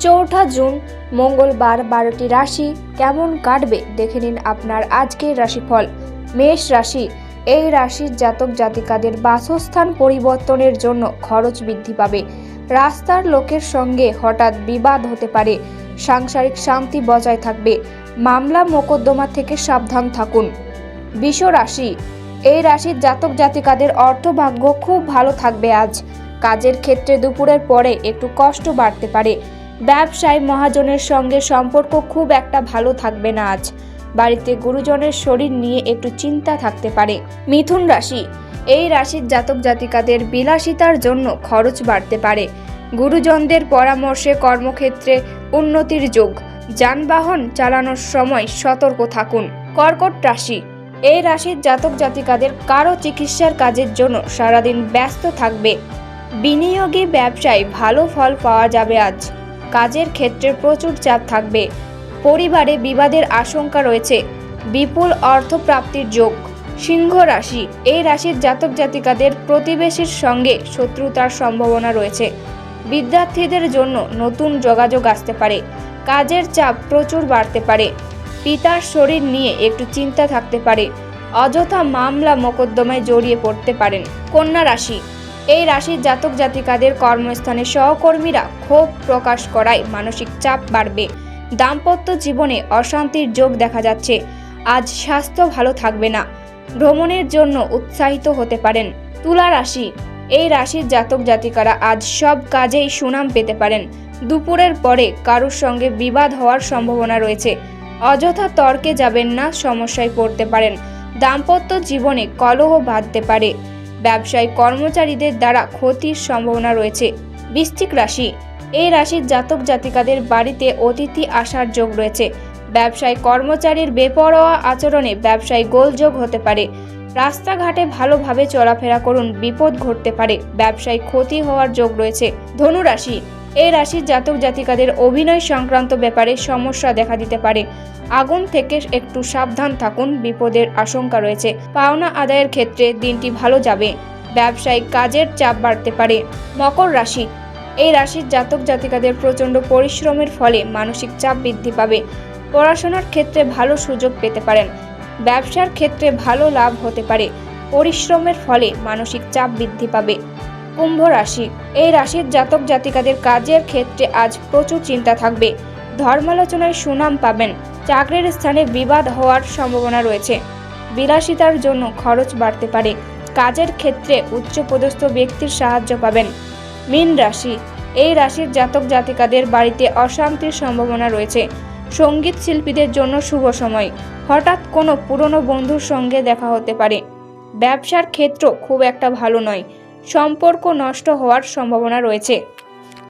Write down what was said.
চৌঠা জুন মঙ্গলবার 12টি রাশি কেমন কাটবে দেখে নিন আপনার আজকের রাশিফল। মেষ রাশি, এই রাশির জাতক জাতিকাদের বাসস্থান পরিবর্তনের জন্য খরচ বৃদ্ধি পাবে। রাস্তার লোকের সঙ্গে হঠাৎ বিবাদ হতে পারে। সাংসারিক শান্তি বজায় থাকবে। মামলা মোকদ্দমা থেকে সাবধান থাকুন। বৃষ রাশি, এই রাশির জাতক জাতিকাদের অর্থভাগ্য খুব ভালো থাকবে আজ। কাজের ক্ষেত্রে দুপুরের পরে একটু কষ্ট বাড়তে পারে। ব্যবসায় মহাজনের সঙ্গে সম্পর্ক খুব একটা ভালো থাকবে না আজ। বাড়িতে গুরুজনের শরীর নিয়ে একটু চিন্তা থাকতে পারে। মিথুন রাশি, এই রাশির জাতক জাতিকাদের বিলাসিতার জন্য খরচ বাড়তে পারে। গুরুজনদের পরামর্শে কর্মক্ষেত্রে উন্নতির যোগ। যানবাহন চালানোর সময় সতর্ক থাকুন। কর্কট রাশি, এই রাশির জাতক জাতিকাদের কারো চিকিৎসার কাজের জন্য সারাদিন ব্যস্ত থাকবে। বিনিয়োগী ব্যবসায় ভালো ফল পাওয়া যাবে আজ। কাজের ক্ষেত্রে প্রচুর চাপ থাকবে। পরিবারে বিবাদের আশঙ্কা রয়েছে। বিপুল অর্থ প্রাপ্তির যোগ। সিংহ রাশি, এই রাশির জাতক জাতিকাদের প্রতিবেশীর সঙ্গে শত্রুতার সম্ভাবনা রয়েছে। বিদ্যার্থীদের জন্য নতুন যোগাযোগ আসতে পারে। কাজের চাপ প্রচুর বাড়তে পারে। পিতার শরীর নিয়ে একটু চিন্তা থাকতে পারে। অযথা মামলা মোকদ্দমায় জড়িয়ে পড়তে পারেন। কন্যা রাশি, এই রাশির জাতক জাতিকাদের কর্মস্থানে সহকর্মীরা ক্ষোভ প্রকাশ করায় মানসিক চাপ বাড়বে। দাম্পত্য জীবনে অশান্তির যোগ দেখা যাচ্ছে। আজ স্বাস্থ্য ভালো থাকবে না। ভ্রমণের জন্য উৎসাহিত হতে পারেন। তুলা রাশি, এই রাশির জাতক জাতিকারা আজ সব কাজেই সুনাম পেতে পারেন। দুপুরের পরে কারোর সঙ্গে বিবাদ হওয়ার সম্ভাবনা রয়েছে। অযথা তর্কে যাবেন না, সমস্যায় পড়তে পারেন। দাম্পত্য জীবনে কলহ বাঁধতে পারে। ব্যবসায় কর্মচারীদের দ্বারা ক্ষতির সম্ভাবনা রয়েছে। বৃশ্চিক রাশি, এই রাশির জাতক জাতিকাদের বাড়িতে অতিথি আসার যোগ রয়েছে। ব্যবসায় কর্মচারীর বেপরোয়া আচরণে ব্যবসায় গোলযোগ হতে পারে। রাস্তাঘাটে ভালোভাবে চলাফেরা করুন, বিপদ ঘটতে পারে। ব্যবসায় ক্ষতি হওয়ার যোগ রয়েছে। ধনু রাশি, এই রাশির জাতক জাতিকাদের অভিনয় সংক্রান্ত ব্যাপারে সমস্যা দেখা দিতে পারে। আগুন থেকে একটু সাবধান থাকুন, বিপদের আশঙ্কা রয়েছে। পাওনা আদায়ের ক্ষেত্রে দিনটি ভালো যাবে। ব্যবসায়িক কাজের চাপ বাড়তে পারে। মকর রাশি, এই রাশির জাতক জাতিকাদের প্রচণ্ড পরিশ্রমের ফলে মানসিক চাপ বৃদ্ধি পাবে। পড়াশোনার ক্ষেত্রে ভালো সুযোগ পেতে পারেন। ব্যবসার ক্ষেত্রে ভালো লাভ হতে পারে। পরিশ্রমের ফলে মানসিক চাপ বৃদ্ধি পাবে। কুম্ভ রাশি, এই রাশির জাতক জাতিকাদের কাজের ক্ষেত্রে আজ প্রচুর চিন্তা থাকবে। ধর্মালোচনায় সুনাম পাবেন। চাকরির স্থানে বিবাদ হওয়ার সম্ভাবনা রয়েছে। বিলাসিতার জন্য খরচ বাড়তে পারে। কাজের ক্ষেত্রে উচ্চপদস্থ ব্যক্তির সাহায্য পাবেন। মীন রাশি, এই রাশির জাতক জাতিকাদের বাড়িতে অশান্তির সম্ভাবনা রয়েছে। সঙ্গীত শিল্পীদের জন্য শুভ সময়। হঠাৎ কোনো পুরনো বন্ধুর সঙ্গে দেখা হতে পারে। ব্যবসার ক্ষেত্র খুব একটা ভালো নয়। সম্পর্ক নষ্ট হওয়ার সম্ভাবনা রয়েছে।